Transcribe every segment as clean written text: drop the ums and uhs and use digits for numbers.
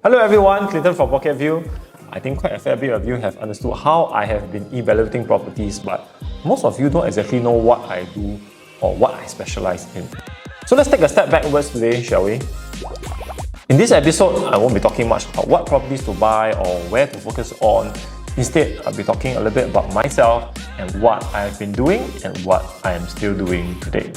Hello everyone, Clinton from PocketView. I think quite a fair bit of you have understood how I have been evaluating properties, but most of you don't exactly know what I do or what I specialize in. So let's take a step backwards today, shall we? In this episode, I won't be talking much about what properties to buy or where to focus on. Instead, I'll be talking a little bit about myself and what I've been doing and what I am still doing today.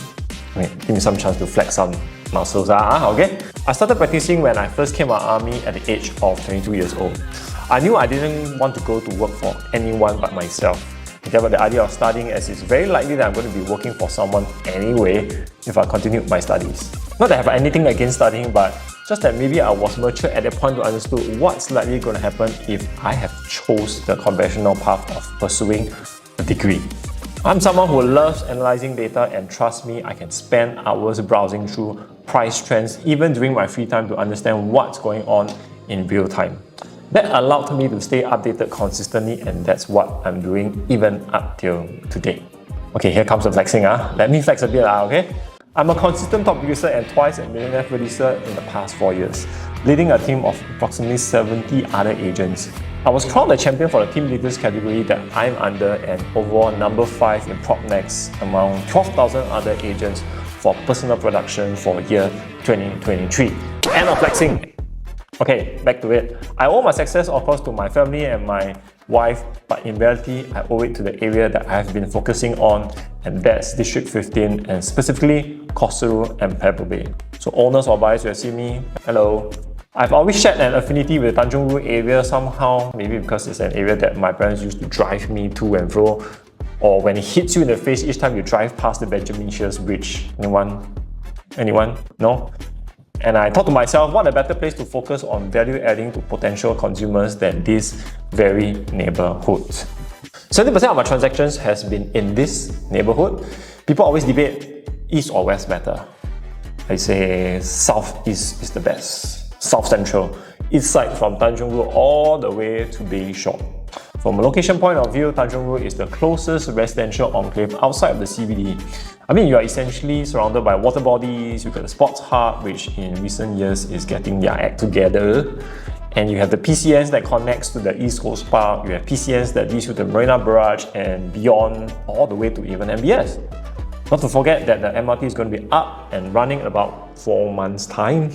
Give me some chance to flex some muscles, okay? I started practicing when I first came out of army at the age of 22 years old. I knew I didn't want to go to work for anyone but myself. I gave up the idea of studying, as it's very likely that I'm going to be working for someone anyway if I continue my studies. Not that I have anything against studying, but just that maybe I was mature at that point to understand what's likely going to happen if I have chose the conventional path of pursuing a degree. I'm someone who loves analyzing data, and trust me, I can spend hours browsing through price trends even during my free time to understand what's going on in real time. That allowed me to stay updated consistently, and that's what I'm doing even up till today. Okay, here comes the flexing. Let me flex a bit, okay? I'm a consistent top producer and twice a millionaire producer in the past 4 years, leading a team of approximately 70 other agents. I was crowned the champion for the team leaders category that I'm under and overall number 5 in PropNext among 12,000 other agents for personal production for year 2023. End of flexing. Okay, back to it. I owe my success, of course, to my family and my wife, but in reality, I owe it to the area that I've been focusing on, and that's District 15 and specifically Rhu and Pebble Bay. So owners or buyers who have seen me, hello. I've always shared an affinity with the Tanjong Rhu area somehow, maybe because it's an area that my parents used to drive me to and fro, or when it hits you in the face each time you drive past the Benjamin Sheares Bridge. Anyone? Anyone? No? And I thought to myself, what a better place to focus on value adding to potential consumers than this very neighborhood. 70% of my transactions has been in this neighborhood. People always debate east or west better. I say south east is the best. South Central, east side from Tanjong Rhu all the way to Bayshore. From a location point of view, Tanjong Rhu is the closest residential enclave outside of the CBD. I mean, you are essentially surrounded by water bodies, you've got the sports hub, which in recent years is getting their act together. And you have the PCNs that connects to the East Coast Park, you have PCNs that leads to the Marina Barrage and beyond, all the way to even MBS. Not to forget that the MRT is going to be up and running in about 4 months' time.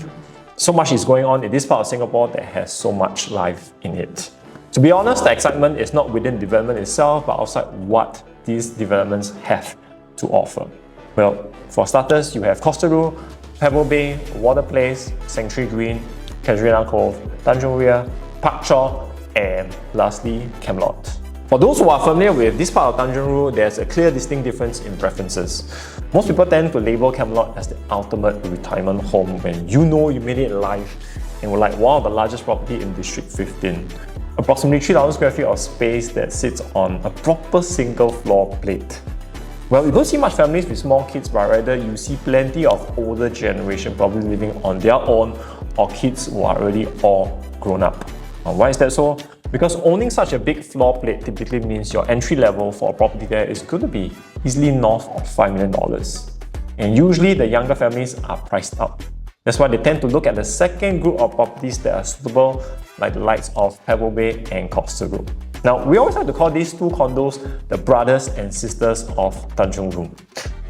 So much is going on in this part of Singapore that has so much life in it. To be honest, the excitement is not within development itself, but outside what these developments have to offer. Well, for starters, you have Rhu, Pebble Bay, Water Place, Sanctuary Green, Casuarina Cove, Tanjong Rhu, Pak Chor, and lastly, Camelot. For those who are familiar with this part of Tanjong Rhu, there's a clear distinct difference in preferences. Most people tend to label Camelot as the ultimate retirement home when you know you made it in life and were like one of the largest property in District 15. Approximately 3,000 square feet of space that sits on a proper single floor plate. Well, you don't see much families with small kids, but rather you see plenty of older generation probably living on their own or kids who are already all grown up. Why is that so? Because owning such a big floor plate typically means your entry level for a property there is going to be easily north of $5 million. And usually the younger families are priced out. That's why they tend to look at the second group of properties that are suitable, like the likes of Pebble Bay and Rhu. Now, we always like to call these two condos the brothers and sisters of Tanjong Rhu.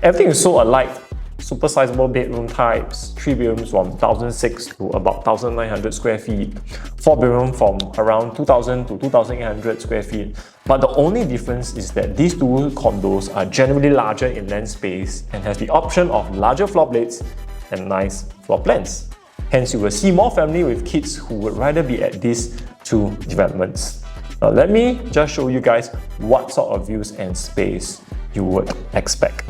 Everything is so alike. Super sizable bedroom types, 3 bedrooms from 1,006 to about 1,900 square feet, 4 bedroom from around 2,000 to 2,800 square feet. But the only difference is that these two condos are generally larger in land space and has the option of larger floor plates and nice floor plans. Hence, you will see more family with kids who would rather be at these two developments. Now, let me just show you guys what sort of views and space you would expect.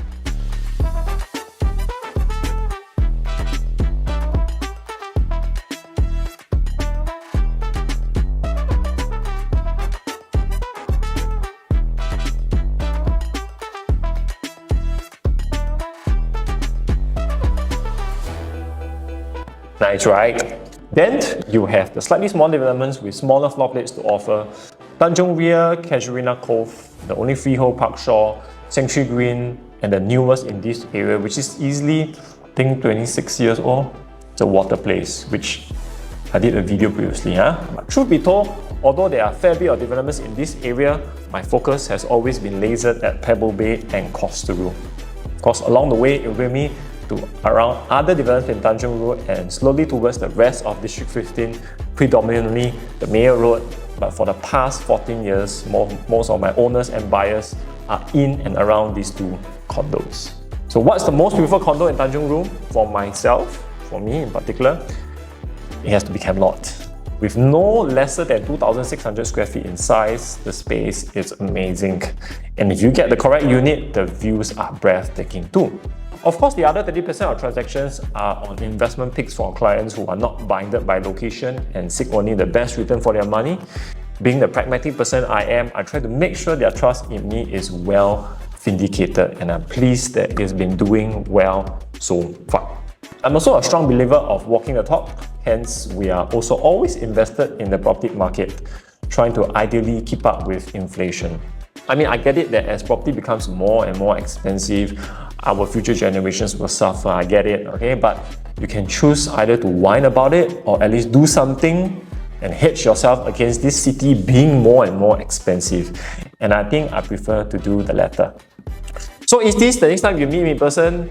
Nice, right? Then you have the slightly smaller developments with smaller floor plates to offer. Tanjong Rhu, Casuarina Cove, the only freehold Pak Chor, Sanctuary Green, and the newest in this area, which is easily, I think, 26 years old. It's a Water Place, which I did a video previously. But truth be told, although there are a fair bit of developments in this area, my focus has always been lasered at Pebble Bay and Costa Rhu. Of course, along the way, it will bring me to around other developments in Tanjong Rhu and slowly towards the rest of District 15, predominantly the Mayor Road. But for the past 14 years, most of my owners and buyers are in and around these two condos. So what's the most beautiful condo in Tanjong Rhu? For myself, for me in particular, it has to be Camelot. With no lesser than 2,600 square feet in size, the space is amazing. And if you get the correct unit, the views are breathtaking too. Of course, the other 30% of transactions are on investment picks for clients who are not binded by location and seek only the best return for their money. Being the pragmatic person I am, I try to make sure their trust in me is well vindicated, and I'm pleased that it's been doing well so far. I'm also a strong believer of walking the talk, hence we are also always invested in the property market, trying to ideally keep up with inflation. I mean, I get it that as property becomes more and more expensive, our future generations will suffer, I get it, okay? But you can choose either to whine about it or at least do something and hedge yourself against this city being more and more expensive. And I think I prefer to do the latter. So is this the next time you meet me in person?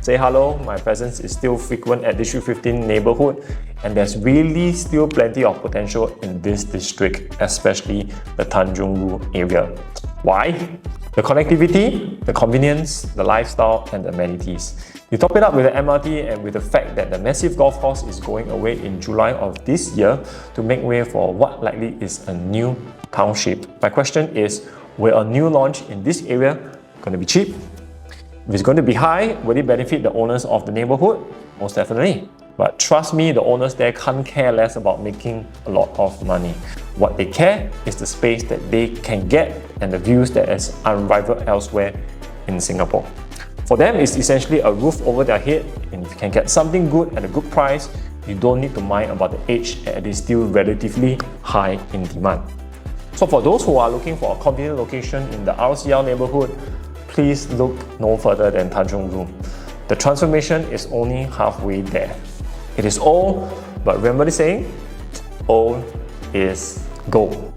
Say hello, my presence is still frequent at District 15 neighbourhood, and there's really still plenty of potential in this district, especially the Tanjong Rhu area. Why? The connectivity, the convenience, the lifestyle, and the amenities. You top it up with the MRT and with the fact that the massive golf course is going away in July of this year to make way for what likely is a new township. My question is, will a new launch in this area going to be cheap? If it's going to be high, will it benefit the owners of the neighbourhood? Most definitely. But trust me, the owners there can't care less about making a lot of money. What they care is the space that they can get and the views that is unrivaled elsewhere in Singapore. For them, it's essentially a roof over their head, and if you can get something good at a good price, you don't need to mind about the age, and it is still relatively high in demand. So for those who are looking for a convenient location in the RCL neighbourhood, please look no further than Tanjong Rhu. The transformation is only halfway there. It is old, but remember the saying, old is gold.